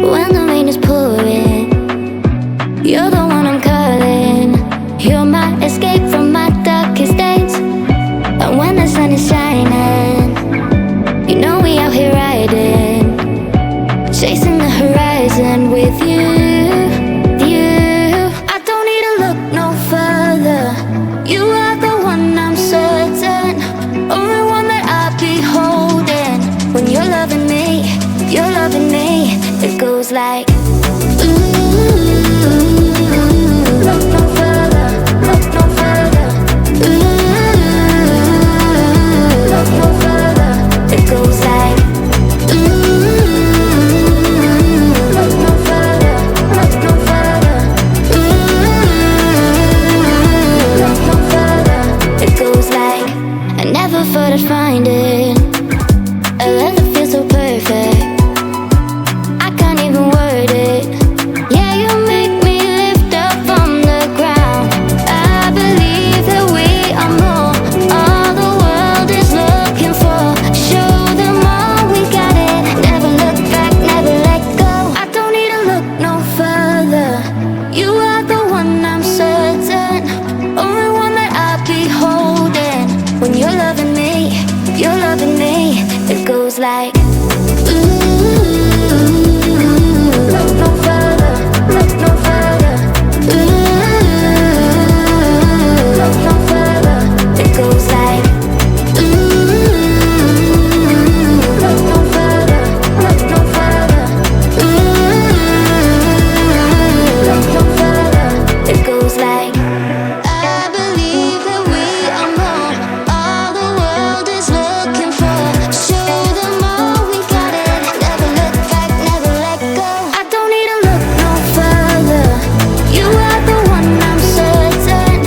When the rain is pouring, you're the one I'm calling. You're my escape from my darkest days. And when the sun is shining, you know we out here riding, chasing the horizon with you. I don't need to look no further. You are the one I'm certain, only one that I'll be holding. When you're loving me, you're loving me. It goes like ooh, look no further, look no further. Ooh, look no further. It goes like ooh, look no further, look no further. Ooh, look no further. It goes like I never thought I'd find it, a love that feels so perfect. I can't even word it. Yeah, you make me lift up from the ground. I believe that we are more, all the world is looking for. Show them all we got it. Never look back, never let go. I don't need to look no further. You are the one I'm certain, only one that I'll be holding. When you're loving me, you're loving me. It goes like ooh, look no further, look no further. Ooh, look no further. It goes like ooh, look no further, look no further. Ooh, look no further. It goes like I believe that we are more, all the world is looking for. Show them all we got it. Never look back, never let go. I don't need to look no further. You are the one I'm certain,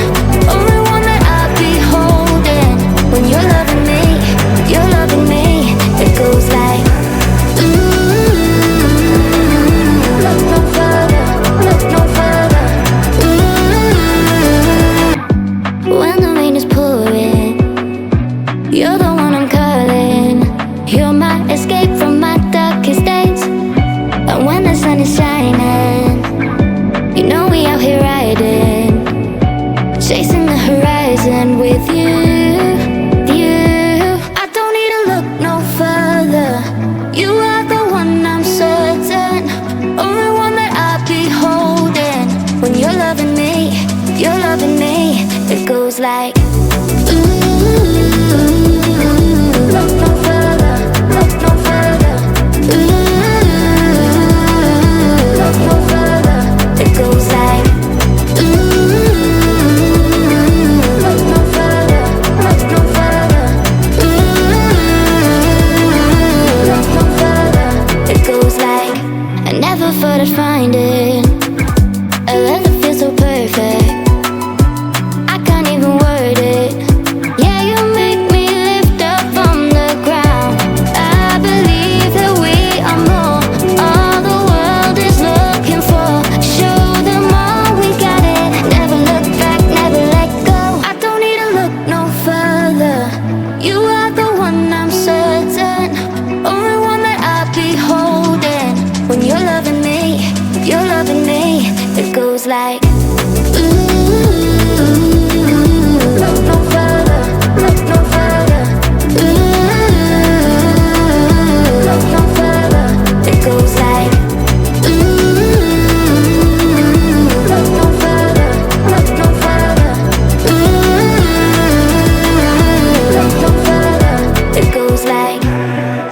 only one that I'll be holding. When you're loving me, you're loving me. It goes like ooh, look no further, look no further. Ooh, when the rain is pouring, you're the one I'm calling. You're my escape from my darkest days. And when the sun is shining, you know we out here riding, chasing the horizon with you. I don't need to look no further. You are the one I'm certain, only one that I'll be holding. When you're loving me, you're loving me. It goes like ooh, look no further, look no further. Ooh, look no further. It goes like ooh, look no further, look no further. Ooh, look no further. It goes like I never thought I'd find it, a love that feels so perfect. I can't even word it. Yeah, you make me lift up from the ground. I believe that we are more, all the world is looking for. Show them all we got it. Never look back, never let go. I don't need to look no further. You are the one I'm certain, only one that I'll be holding. When you're loving me, you're loving me. It goes like ooh, look no further, look no further. Ooh, look no further. It goes like ooh, look no further, look no further. Ooh, look no further. It goes like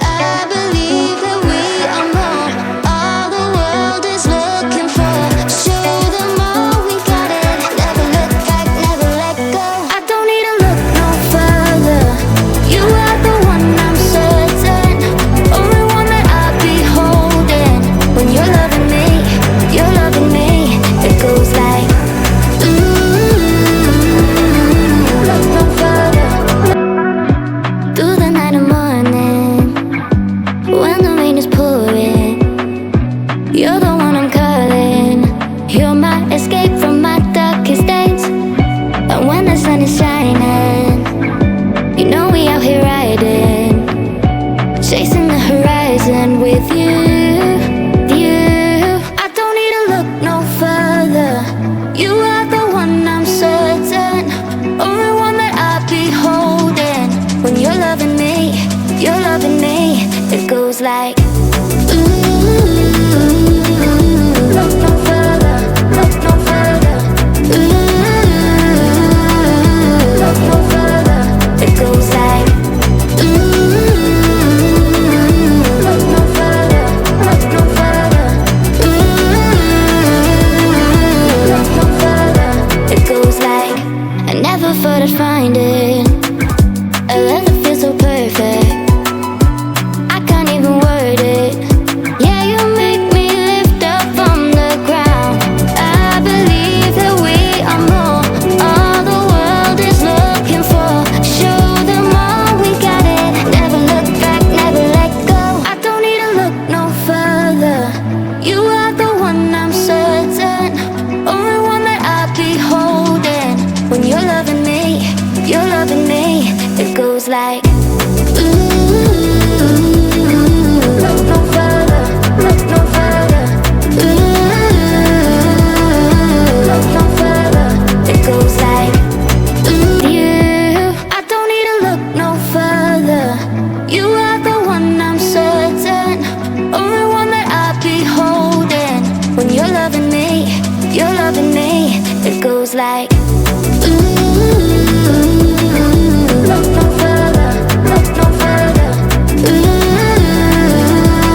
I believe that we are more, all the world is looking for. Show them all we got it. Never look back, never let go. I don't need to look no further. You are the one I'm certain, only one that I'll be holding. When you're loving me, you're loving me. It goes like ooh, look no further. Through the night and morning, when the rain is pouring, you're the one I'm calling. You're my escape from my darkest days. And when the sun is shining, you know we out here riding, chasing the horizon with you. like